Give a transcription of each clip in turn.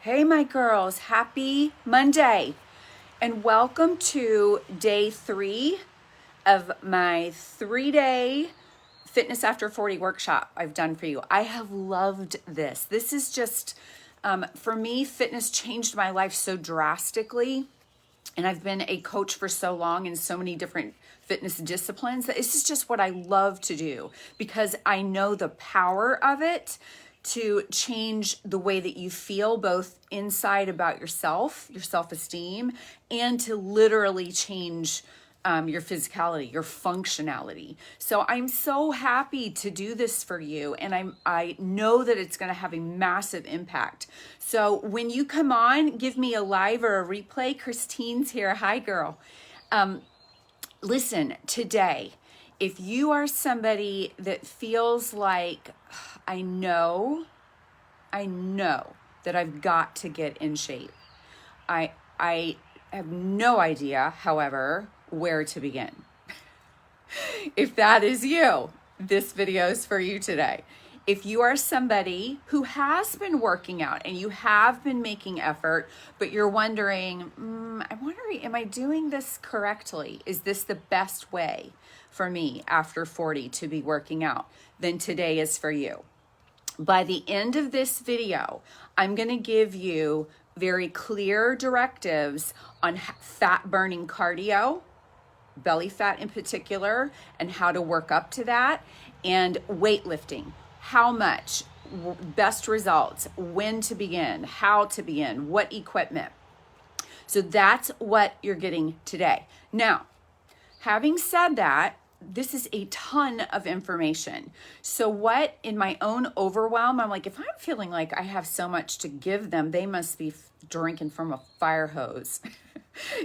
Hey, my girls, happy Monday, and welcome to day 3 of my 3-day Fitness After 40 workshop I've done for you. I have loved this. This is just, for me, fitness changed my life so drastically, and I've been a coach for so long in so many different fitness disciplines that this is just what I love to do because I know the power of it to change the way that you feel both inside about yourself, your self-esteem, and to literally change your physicality, your functionality. So I'm so happy to do this for you, and I know that it's going to have a massive impact. So when you come on, give me a live or a replay. Christine's here. Hi, girl. Listen, today, if you are somebody that feels like, I know that I've got to get in shape. I have no idea, however, where to begin. If that is you, this video is for you today. If you are somebody who has been working out and you have been making effort, but you're wondering, am I doing this correctly? Is this the best way for me after 40 to be working out? Then today is for you. By the end of this video, I'm going to give you very clear directives on fat burning cardio, belly fat in particular, and how to work up to that, and weightlifting. How much, best results, when to begin, how to begin, what equipment. So that's what you're getting today. Now, having said that, this is a ton of information. So what, in my own overwhelm, I'm like, if I'm feeling like I have so much to give them, they must be drinking from a fire hose.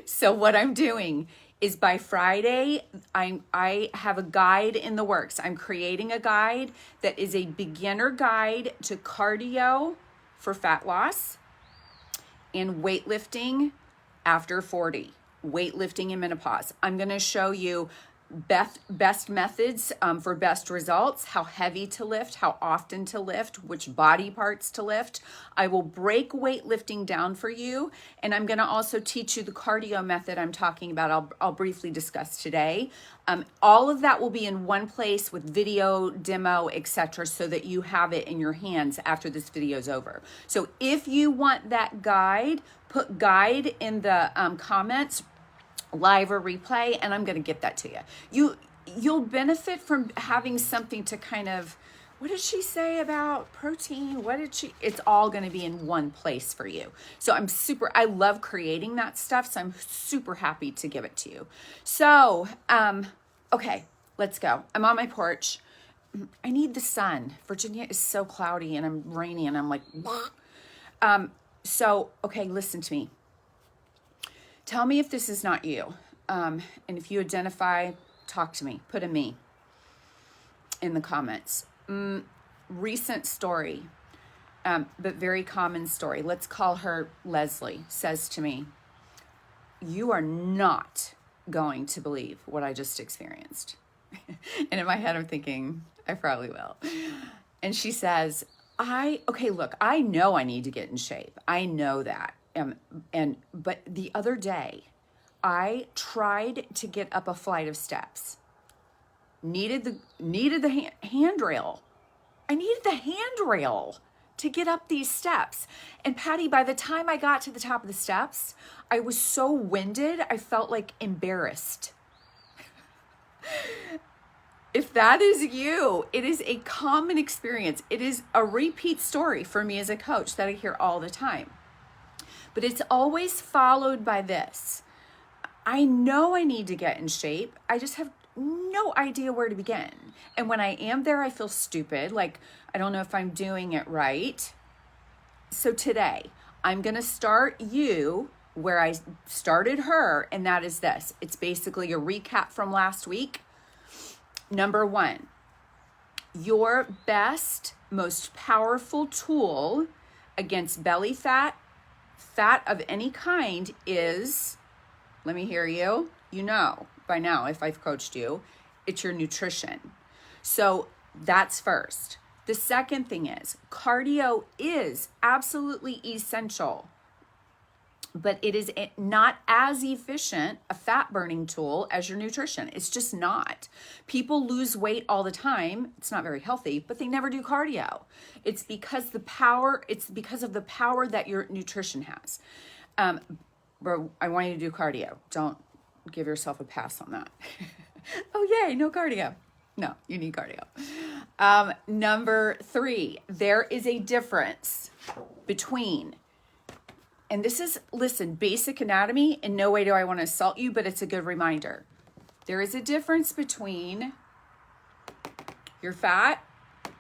So what I'm doing is by Friday, I have a guide in the works. I'm creating a guide that is a beginner guide to cardio for fat loss and weightlifting after 40, weightlifting in menopause. I'm going to show you best methods for best results, how heavy to lift, how often to lift, which body parts to lift. I will break weightlifting down for you, and I'm going to also teach you the cardio method I'm talking about. I'll briefly discuss today. All of that will be in one place with video, demo, etc., so that you have it in your hands after this video is over. So if you want that guide, put guide in the comments, live or replay, and I'm going to get that to you. You'll benefit from having something to kind of, what did she say about protein? It's all going to be in one place for you. So I love creating that stuff. So I'm super happy to give it to you. So, okay, let's go. I'm on my porch. I need the sun. Virginia is so cloudy and I'm rainy and I'm like, okay, listen to me. Tell me if this is not you. And if you identify, talk to me. Put a me in the comments. Recent story, but very common story. Let's call her Leslie. Says to me, you are not going to believe what I just experienced. And in my head, I'm thinking, I probably will. And she says, look, I know I need to get in shape. I know that. But the other day, I tried to get up a flight of steps. Needed the handrail. I needed the handrail to get up these steps. And Patty, by the time I got to the top of the steps, I was so winded, I felt like embarrassed. If that is you, it is a common experience. It is a repeat story for me as a coach that I hear all the time. But it's always followed by this. I know I need to get in shape. I just have no idea where to begin. And when I am there, I feel stupid. Like, I don't know if I'm doing it right. So today, I'm going to start you where I started her, and that is this. It's basically a recap from last week. Number 1, your best, most powerful tool against belly fat of any kind is, let me hear you, you know by now if I've coached you, it's your nutrition. So that's first. The second thing is cardio is absolutely essential, but it is not as efficient a fat burning tool as your nutrition. It's just not. People lose weight all the time. It's not very healthy, but they never do cardio. It's because of the power that your nutrition has. Bro, I want you to do cardio. Don't give yourself a pass on that. Oh, yay, no cardio. No, you need cardio. Number 3, there is a difference between, and this is, listen, basic anatomy. In no way do I want to assault you, but it's a good reminder. There is a difference between your fat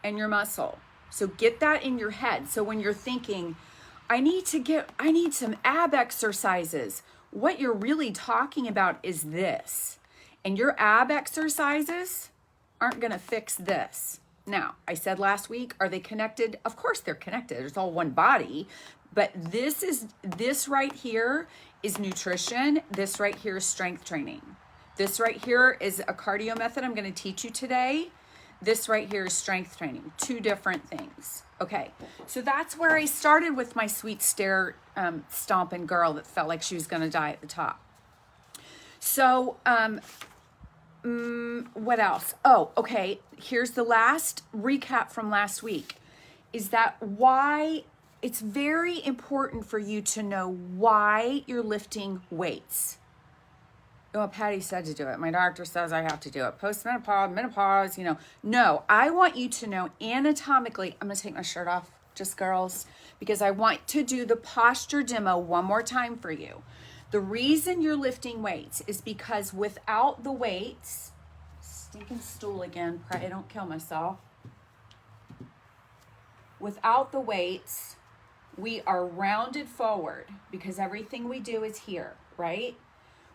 and your muscle. So get that in your head. So when you're thinking, I need some ab exercises, what you're really talking about is this. And your ab exercises aren't going to fix this. Now, I said last week, are they connected? Of course they're connected. It's all one body. But this right here is nutrition. This right here is strength training. This right here is a cardio method I'm going to teach you today. This right here is strength training. 2 different things. Okay, so that's where I started with my sweet stair stomping girl that felt like she was going to die at the top. So, what else? Oh, okay. Here's the last recap from last week, is that why it's very important for you to know why you're lifting weights. Oh, Patty said to do it. My doctor says I have to do it. Postmenopause, menopause, No, I want you to know anatomically. I'm going to take my shirt off, just girls, because I want to do the posture demo one more time for you. The reason you're lifting weights is because without the weights, stinking stool again, pray I don't kill myself. Without the weights, we are rounded forward because everything we do is here, right?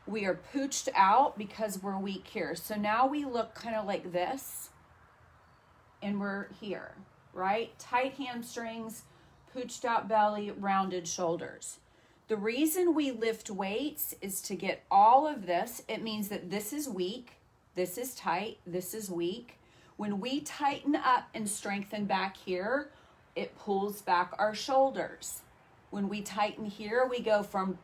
We are pooched out because we're weak here. So now we look kind of like this, and we're here, right? Tight hamstrings, pooched out belly, rounded shoulders. The reason we lift weights is to get all of this. It means that this is weak, this is tight, this is weak. When we tighten up and strengthen back here, it pulls back our shoulders. When we tighten here, we go from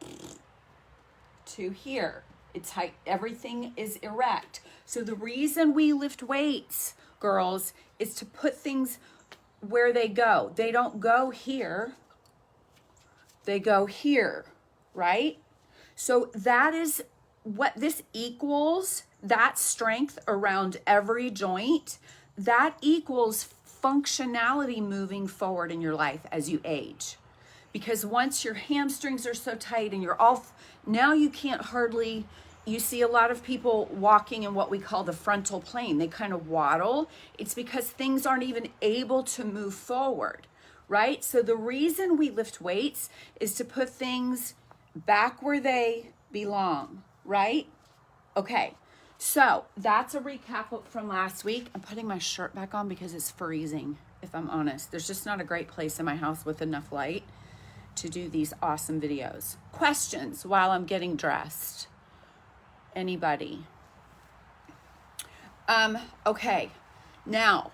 to here. It's tight, everything is erect. So the reason we lift weights, girls, is to put things where they go. They don't go here. They go here, right? So that is what this equals, that strength around every joint, that equals functionality moving forward in your life as you age. Because once your hamstrings are so tight and you're off, now you can't hardly, you see a lot of people walking in what we call the frontal plane. They kind of waddle. It's because things aren't even able to move forward. Right? So the reason we lift weights is to put things back where they belong, right? Okay, so that's a recap from last week. I'm putting my shirt back on because it's freezing, if I'm honest. There's just not a great place in my house with enough light to do these awesome videos. Questions while I'm getting dressed? Anybody? Okay, now,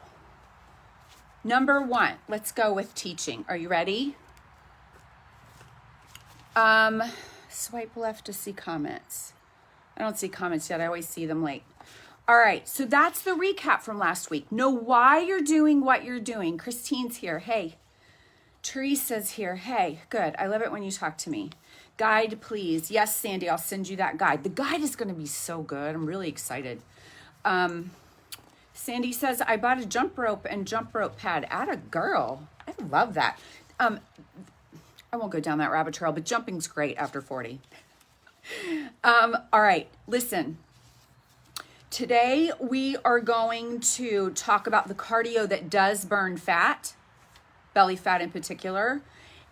number 1, let's go with teaching. Are you ready? Swipe left to see comments. I don't see comments yet. I always see them late. All right, so that's the recap from last week. Know why you're doing what you're doing. Christine's here. Hey. Teresa's here. Hey, good. I love it when you talk to me. Guide, please. Yes, Sandy, I'll send you that guide. The guide is going to be so good. I'm really excited. Sandy says, I bought a jump rope and jump rope pad. Atta girl. I love that. I won't go down that rabbit trail, but jumping's great after 40. All right, listen. Today we are going to talk about the cardio that does burn fat, belly fat in particular,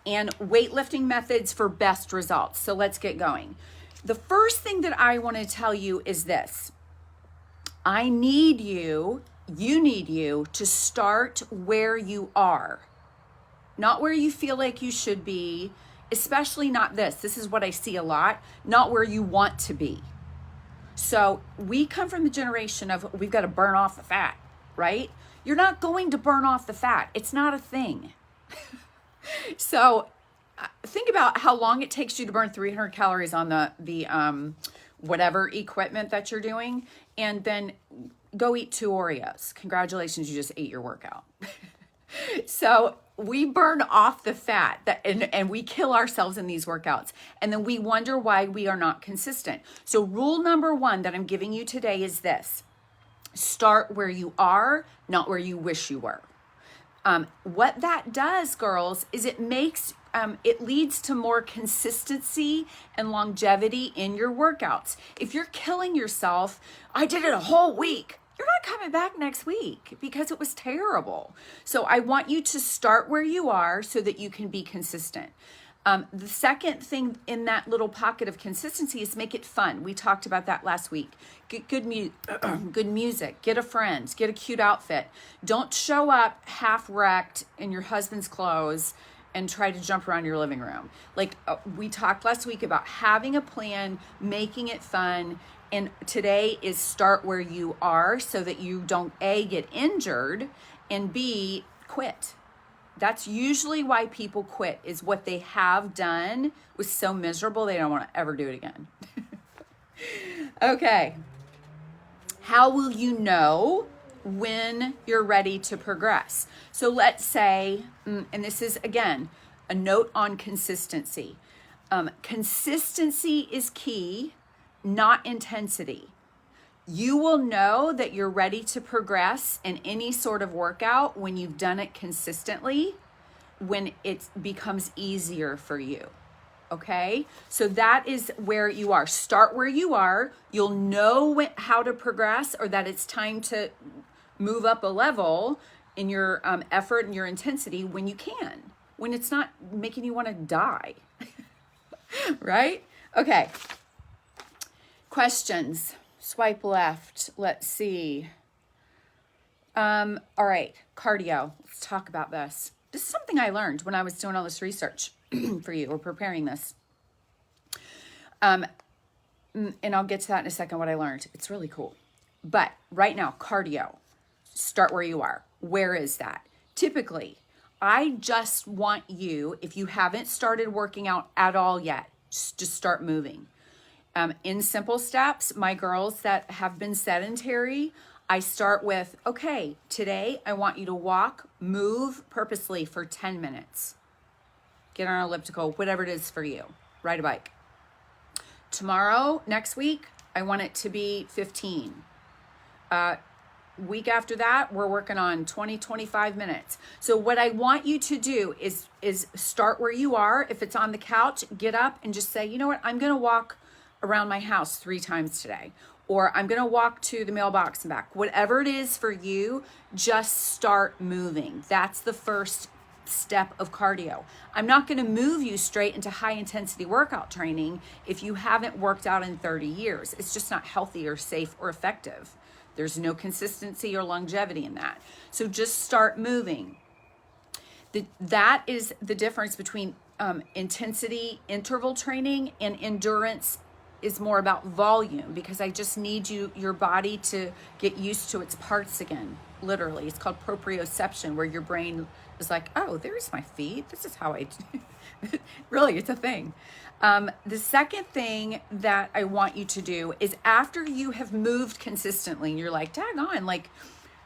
and weightlifting methods for best results. So let's get going. The first thing that I want to tell you is this. You need you to start where you are, not where you feel like you should be, especially not this. This is what I see a lot, not where you want to be. So we come from the generation of we've got to burn off the fat, right? you're not going to burn off the fat. It's not a thing. So think about how long it takes you to burn 300 calories on the whatever equipment that you're doing, and then go eat 2 Oreos. Congratulations, you just ate your workout. So we burn off the fat and we kill ourselves in these workouts. And then we wonder why we are not consistent. So rule number 1 that I'm giving you today is this: start where you are, not where you wish you were. What that does, girls, is it leads to more consistency and longevity in your workouts. If you're killing yourself, I did it a whole week, you're not coming back next week because it was terrible. So I want you to start where you are so that you can be consistent. The second thing in that little pocket of consistency is make it fun. We talked about that last week. Get good music, get a friend, get a cute outfit. Don't show up half wrecked in your husband's clothes and try to jump around your living room. Like we talked last week about having a plan, making it fun. And today is start where you are so that you don't A, get injured, and B, quit. That's usually why people quit, is what they have done was so miserable they don't want to ever do it again. Okay. How will you know when you're ready to progress? So let's say, and this is, again, a note on consistency. Consistency is key, not intensity. You will know that you're ready to progress in any sort of workout when you've done it consistently, when it becomes easier for you. Okay? So that is where you are. Start where you are. You'll know how to progress, or that it's time to move up a level in your effort and your intensity when you can, when it's not making you want to die. Right? Okay. Questions. Swipe left. Let's see. All right. Cardio. Let's talk about this. This is something I learned when I was doing all this research for you, or preparing this. And I'll get to that in a second, what I learned. It's really cool. But right now, cardio. Start where you are. Where is that? Typically, I just want you, if you haven't started working out at all yet, just start moving. In simple steps, my girls that have been sedentary, I start with, okay, today I want you to walk, move purposely for 10 minutes. Get on an elliptical, whatever it is for you. Ride a bike. Tomorrow, next week, I want it to be 15. Week after that, we're working on 20, 25 minutes. So what I want you to do is start where you are. If it's on the couch, get up and just say, you know what, I'm going to walk around my house 3 times today, or I'm going to walk to the mailbox and back. Whatever it is for you, just start moving. That's the first step of cardio. I'm not going to move you straight into high intensity workout training if you haven't worked out in 30 years. It's just not healthy or safe or effective. There's no consistency or longevity in that. So just start moving. That is the difference between intensity interval training and endurance is more about volume, because I just need your body to get used to its parts again. Literally, it's called proprioception, where your brain is like, oh, there's my feet. This is how I do. Really, it's a thing. The second thing that I want you to do is, after you have moved consistently and you're like, daggone, like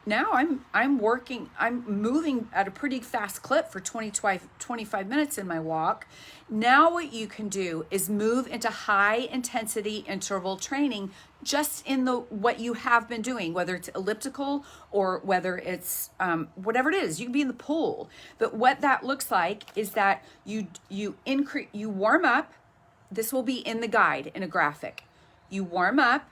now I'm moving at a pretty fast clip for 25 minutes in my walk. Now what you can do is move into high intensity interval training just in what you have been doing, whether it's elliptical or whether it's whatever it is. You can be in the pool. But what that looks like is that you warm up. This will be in the guide in a graphic. You warm up.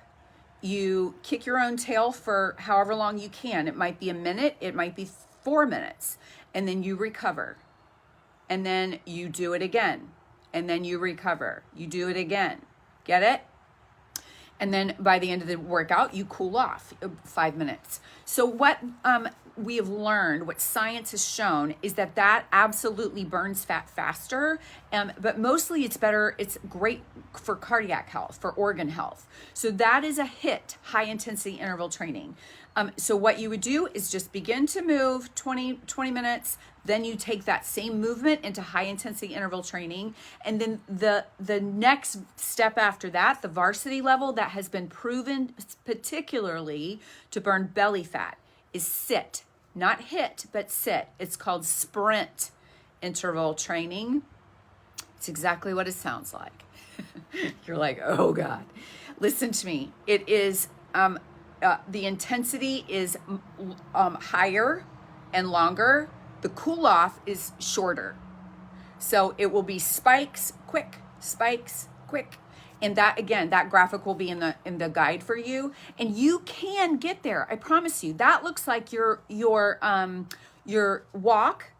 You kick your own tail for however long you can. It might be a minute, it might be 4 minutes, and then you recover. And then you do it again, and then you recover. You do it again. Get it? And then by the end of the workout, you cool off 5 minutes. So what we have learned, what science has shown, is that absolutely burns fat faster. But mostly it's great for cardiac health, for organ health. So that is a hit, high intensity interval training. So what you would do is just begin to move 20 minutes. Then you take that same movement into high intensity interval training. And then the next step after that, the varsity level that has been proven particularly to burn belly fat, is sit. Not hit, but sit. It's called sprint interval training. It's exactly what it sounds like. You're like, oh God. Listen to me. It is, the intensity is higher and longer. The cool off is shorter. So it will be spikes, quick, and that, again, that graphic will be in the guide for you, and you can get there. I promise you. That looks like your walk.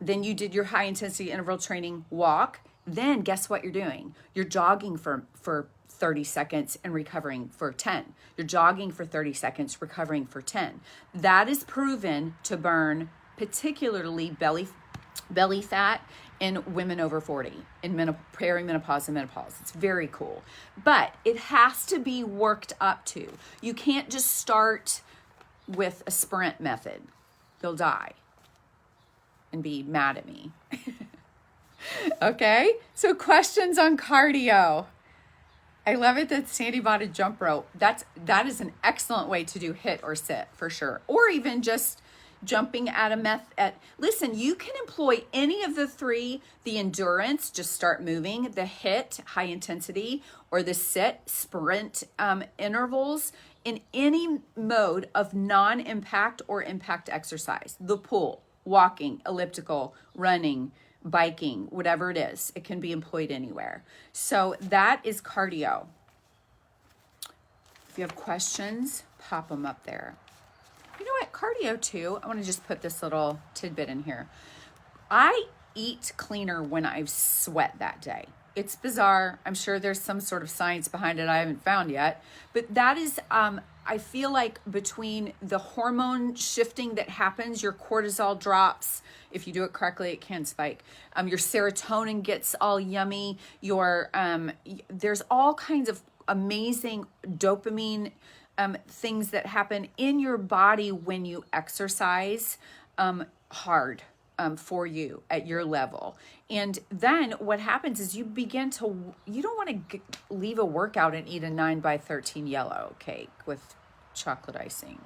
Then you did your high intensity interval training walk. Then guess what you're doing? You're jogging for 30 seconds and recovering for 10. You're jogging for 30 seconds, recovering for 10. That is proven to burn particularly belly fat in women over 40, in perimenopause and menopause. It's very cool. But it has to be worked up to. You can't just start with a sprint method. You'll die and be mad at me. Okay, so questions on cardio. I love it that Sandy bought a jump rope. That is an excellent way to do HIIT or sit for sure. Or even just jumping at listen, you can employ any of the three, the endurance, just start moving, the HIIT, high intensity, or the sit, sprint intervals, in any mode of non-impact or impact exercise. The pool, walking, elliptical, running, biking, whatever it is, it can be employed anywhere. So that is cardio. If you have questions, pop them up there. You know what? Cardio too. I want to just put this little tidbit in here. I eat cleaner when I sweat that day. It's bizarre. I'm sure there's some sort of science behind it I haven't found yet. But that is, I feel like between the hormone shifting that happens, your cortisol drops. If you do it correctly, it can spike. Your serotonin gets all yummy. There's all kinds of amazing dopamine things that happen in your body when you exercise hard for you at your level. And then what happens is you don't want to leave a workout and eat a 9x13 yellow cake with chocolate icing.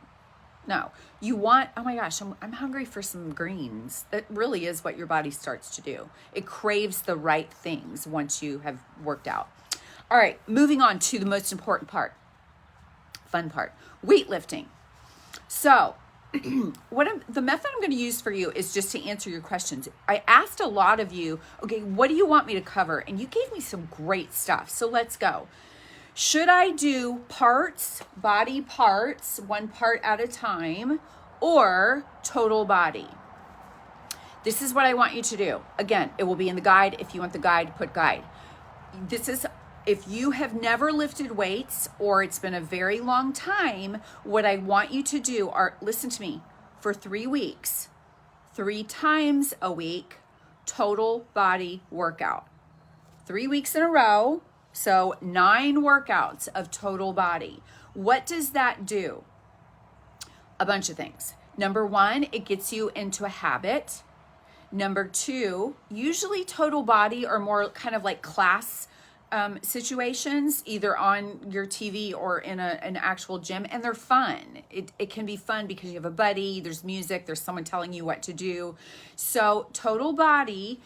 No, you want, oh my gosh, I'm hungry for some greens. That really is what your body starts to do. It craves the right things once you have worked out. All right, moving on to the most important part. Fun part, weightlifting. So the method I'm going to use for you is just to answer your questions. I asked a lot of you, okay, what do you want me to cover? And you gave me some great stuff. So let's go. Should I do body parts, one part at a time, or total body? This is what I want you to do. Again, it will be in the guide. If you want the guide, put guide. If you have never lifted weights or it's been a very long time, what I want you to do listen to me, for 3 weeks, 3 times a week, total body workout. 3 weeks in a row, so 9 workouts of total body. What does that do? A bunch of things. Number 1, it gets you into a habit. Number 2, usually total body are more kind of like class situations, either on your TV or in an actual gym, and they're fun. It can be fun because you have a buddy, there's music, there's someone telling you what to do. So total body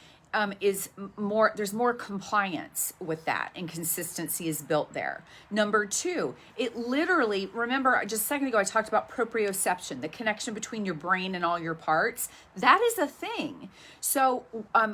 is more, there's more compliance with that, and consistency is built there. Number 2, it literally, remember just a second ago I talked about proprioception, the connection between your brain and all your parts. That is a thing. So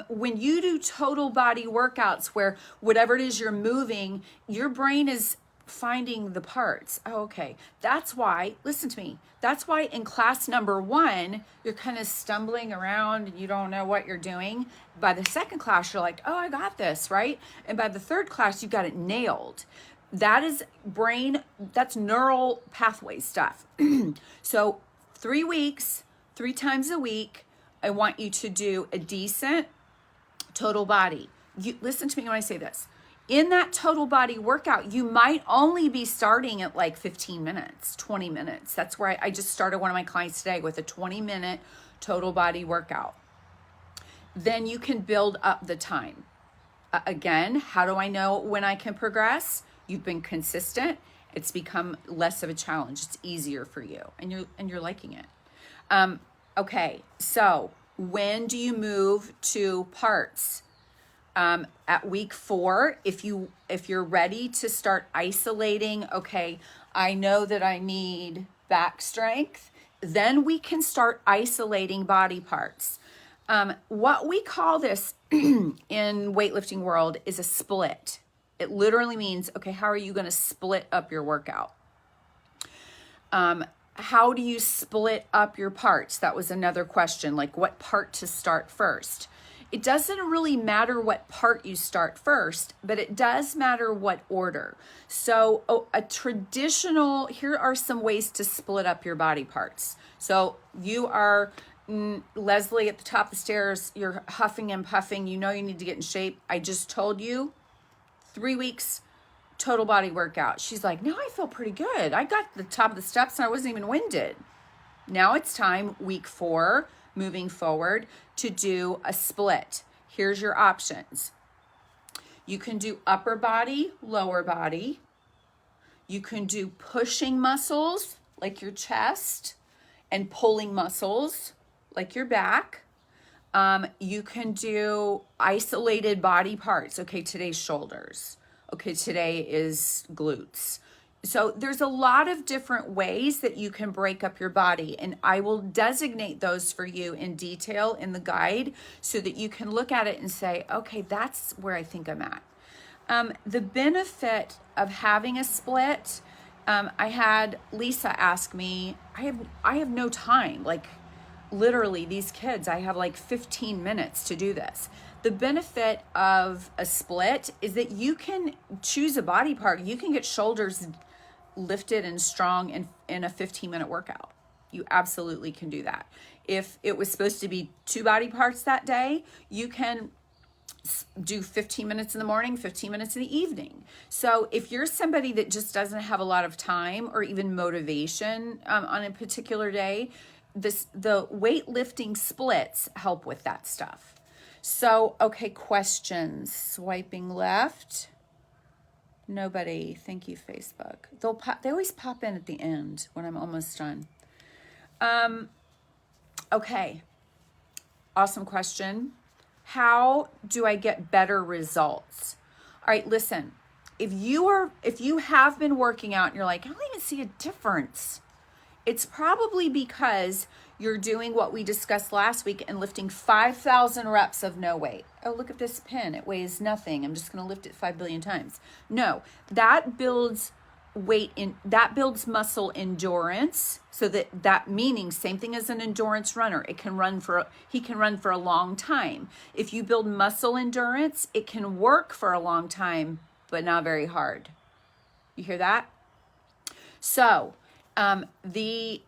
when you do total body workouts where whatever it is you're moving, your brain is finding the parts. Oh, okay. That's why, listen to me, that's why in class number 1, you're kind of stumbling around and you don't know what you're doing. By the second class, you're like, oh, I got this, right? And by the third class, you got it nailed. That is brain, that's neural pathway stuff. So 3 weeks, 3 times a week, I want you to do a decent total body. You listen to me when I say this. In that total body workout, you might only be starting at like 15 minutes, 20 minutes. That's where I just started one of my clients today with a 20-minute total body workout. Then you can build up the time. Again, how do I know when I can progress? You've been consistent. It's become less of a challenge. It's easier for you, and you're liking it. Okay, so when do you move to parts? At week 4, if you're ready to start isolating, okay, I know that I need back strength, then we can start isolating body parts. What we call this in weightlifting world is a split. It literally means, okay, how are you going to split up your workout? How do you split up your parts? That was another question, like what part to start first. It doesn't really matter what part you start first, but it does matter what order. So here are some ways to split up your body parts. So you are Leslie at the top of the stairs, you're huffing and puffing, you know you need to get in shape. I just told you 3 weeks total body workout. She's like, now I feel pretty good. I got to the top of the steps and I wasn't even winded. Now it's time, week 4, moving forward, to do a split. Here's your options. You can do upper body, lower body. You can do pushing muscles like your chest and pulling muscles like your back. You can do isolated body parts. Okay, today's shoulders. Okay, today is glutes. So there's a lot of different ways that you can break up your body, and I will designate those for you in detail in the guide so that you can look at it and say, okay, that's where I think I'm at. The benefit of having a split, I had Lisa ask me, I have no time, like literally these kids, I have like 15 minutes to do this. The benefit of a split is that you can choose a body part. You can get shoulders lifted and strong in a 15-minute workout. You absolutely can do that. If it was supposed to be 2 body parts that day, you can do 15 minutes in the morning, 15 minutes in the evening. So if you're somebody that just doesn't have a lot of time or even motivation on a particular day, the weightlifting splits help with that stuff. So, okay, questions. Swiping left. Nobody. Thank you, Facebook. They always pop in at the end when I'm almost done. Okay. Awesome question. How do I get better results? All right, listen. If you have been working out and you're like, I don't even see a difference, it's probably because you're doing what we discussed last week and lifting 5,000 reps of no weight. Oh, look at this pin. It weighs nothing. I'm just going to lift it 5 billion times. No, that builds that builds muscle endurance. So that meaning same thing as an endurance runner. He can run for a long time. If you build muscle endurance, it can work for a long time, but not very hard. You hear that? So, the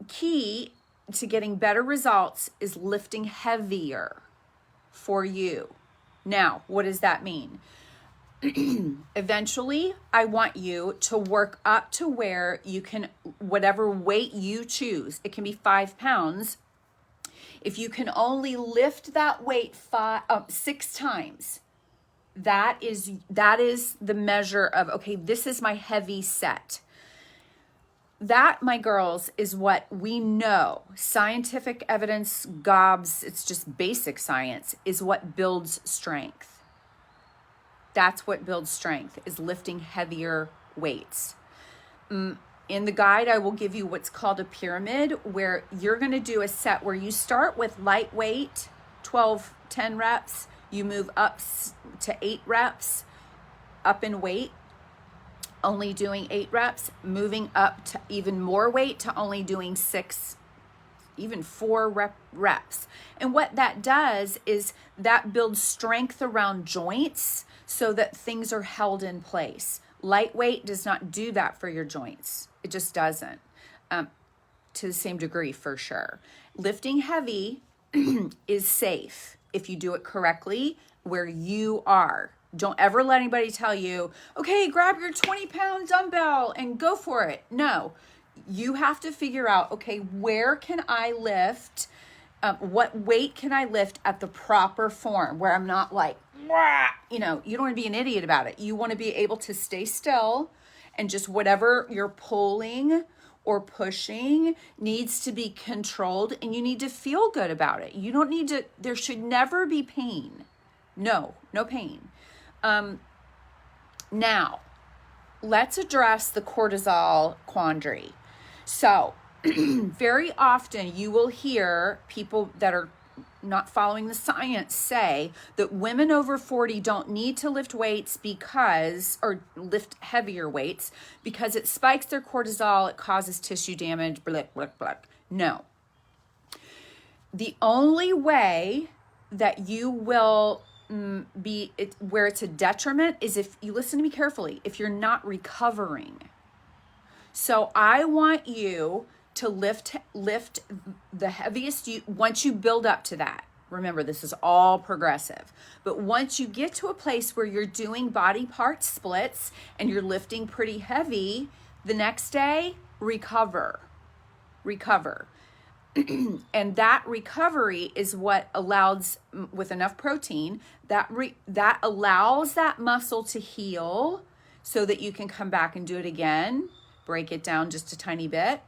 key to getting better results is lifting heavier for you. Now, what does that mean? Eventually, I want you to work up to where you can, whatever weight you choose, it can be 5 pounds. If you can only lift that weight 6 times, that is the measure of, okay, this is my heavy set. That, my girls, is what we know. Scientific evidence, gobs, it's just basic science, is what builds strength. That's what builds strength, is lifting heavier weights. In the guide, I will give you what's called a pyramid, where you're going to do a set where you start with lightweight, 10 reps. You move up to 8 reps, up in weight, only doing 8 reps, moving up to even more weight to only doing 6, even 4 reps. And what that does is that builds strength around joints so that things are held in place. Lightweight does not do that for your joints. It just doesn't, to the same degree for sure. Lifting heavy is safe if you do it correctly where you are. Don't ever let anybody tell you, okay, grab your 20-pound dumbbell and go for it. No, you have to figure out, okay, where can I lift? What weight can I lift at the proper form where I'm not like, you don't want to be an idiot about it. You want to be able to stay still, and just whatever you're pulling or pushing needs to be controlled, and you need to feel good about it. You don't need to, there should never be pain. No pain. Now, let's address the cortisol quandary. So, very often you will hear people that are not following the science say that women over 40 don't need to lift weights or lift heavier weights because it spikes their cortisol, it causes tissue damage, blah, blah, blah. No. The only way that you will where it's a detriment is if you listen to me carefully, if you're not recovering. So I want you to lift the heaviest once you build up to that. Remember, this is all progressive. But once you get to a place where you're doing body part splits and you're lifting pretty heavy, the next day, recover. And that recovery is what allows, with enough protein, that allows that muscle to heal so that you can come back and do it again, break it down just a tiny bit,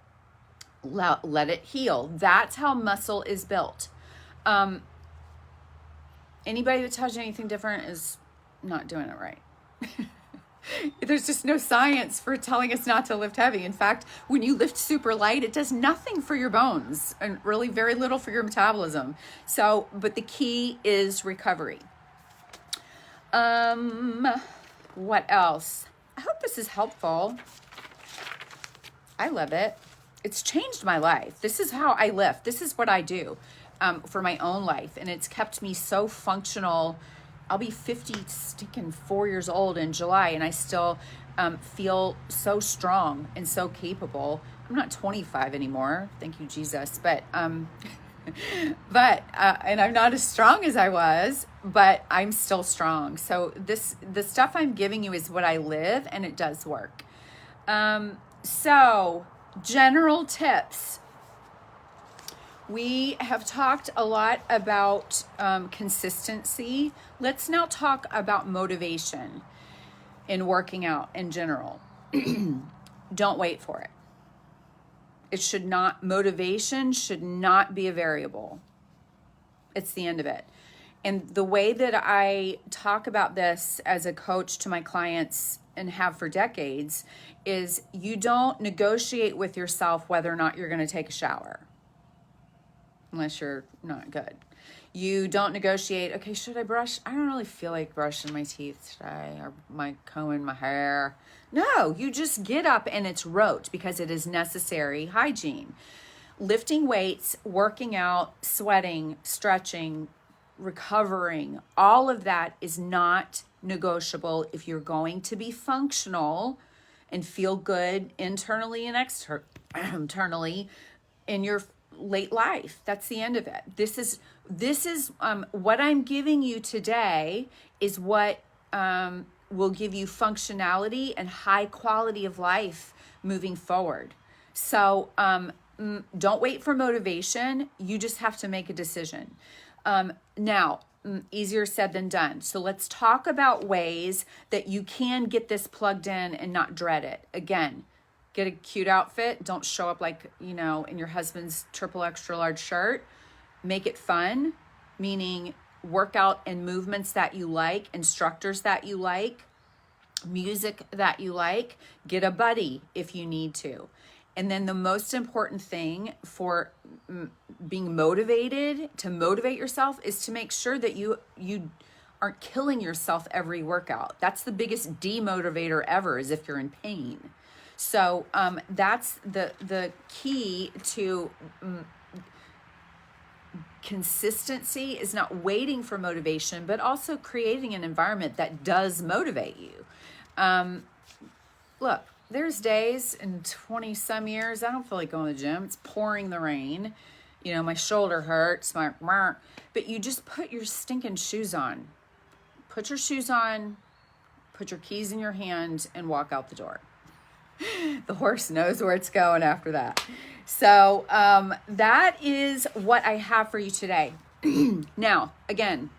let it heal. That's how muscle is built. Anybody that tells you anything different is not doing it right. There's just no science for telling us not to lift heavy. In fact, when you lift super light, it does nothing for your bones and really very little for your metabolism. So, but the key is recovery. What else? I hope this is helpful. I love it. It's changed my life. This is how I lift. This is what I do for my own life. And it's kept me so functional. I'll be 54 years old in July, and I still feel so strong and so capable. I'm not 25 anymore, thank you, Jesus. But and I'm not as strong as I was, but I'm still strong. So the stuff I'm giving you is what I live, and it does work. So general tips. We have talked a lot about consistency. Let's now talk about motivation in working out in general. Don't wait for it. Motivation should not be a variable. It's the end of it. And the way that I talk about this as a coach to my clients and have for decades is you don't negotiate with yourself whether or not you're going to take a shower. Unless you're not good. You don't negotiate, okay, should I brush? I don't really feel like brushing my teeth today or combing my hair. No, you just get up and it's rote because it is necessary hygiene. Lifting weights, working out, sweating, stretching, recovering, all of that is not negotiable if you're going to be functional and feel good internally and externally in your late life. That's the end of it. This is what I'm giving you today is what will give you functionality and high quality of life moving forward. So don't wait for motivation. You just have to make a decision. Now, easier said than done. So let's talk about ways that you can get this plugged in and not dread it. Again, get a cute outfit. Don't show up like, in your husband's triple extra large shirt. Make it fun, meaning workout and movements that you like, instructors that you like, music that you like. Get a buddy if you need to. And then the most important thing for being motivated, to motivate yourself, is to make sure that you aren't killing yourself every workout. That's the biggest demotivator ever, is if you're in pain. So that's the key to consistency, is not waiting for motivation, but also creating an environment that does motivate you. Look, there's days in 20 some years, I don't feel like going to the gym. It's pouring the rain. My shoulder hurts, but you just put your stinking shoes on. put your shoes on, put your keys in your hand, and walk out the door. The horse knows where it's going after that. So that is what I have for you today. Now, again,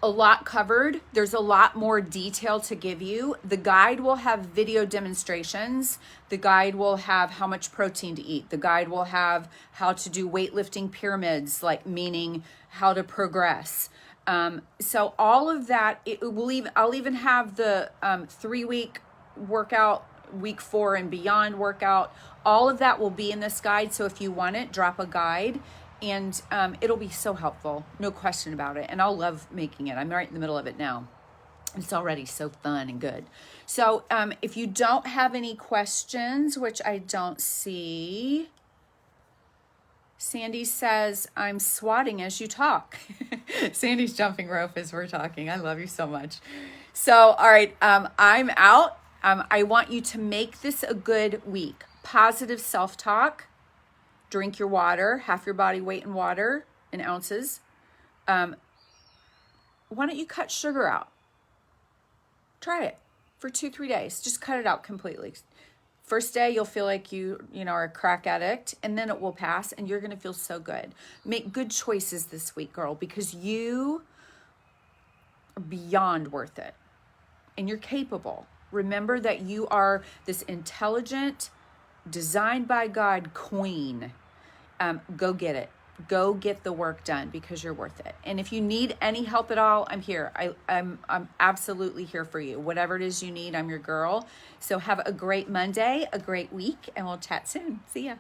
a lot covered. There's a lot more detail to give you. The guide will have video demonstrations. The guide will have how much protein to eat. The guide will have how to do weightlifting pyramids, like meaning how to progress. So all of that, I'll even have the 3-week workout, week 4 and beyond workout. All of that will be in this guide. So if you want it, drop a guide. And it'll be so helpful, no question about it. And I'll love making it. I'm right in the middle of it now. It's already so fun and good. So if you don't have any questions, which I don't see, Sandy says, I'm swatting as you talk. Sandy's jumping rope as we're talking. I love you so much. So, all right, I'm out. I want you to make this a good week. Positive self-talk. Drink your water, half your body weight in water in ounces. Why don't you cut sugar out? Try it for 2-3 days. Just cut it out completely. First day, you'll feel like you are a crack addict, and then it will pass, and you're going to feel so good. Make good choices this week, girl, because you are beyond worth it, and you're capable. Remember that you are this intelligent, designed by God queen. Go get it. Go get the work done because you're worth it. And if you need any help at all, I'm here. I'm absolutely here for you. Whatever it is you need, I'm your girl. So have a great Monday, a great week, and we'll chat soon. See ya.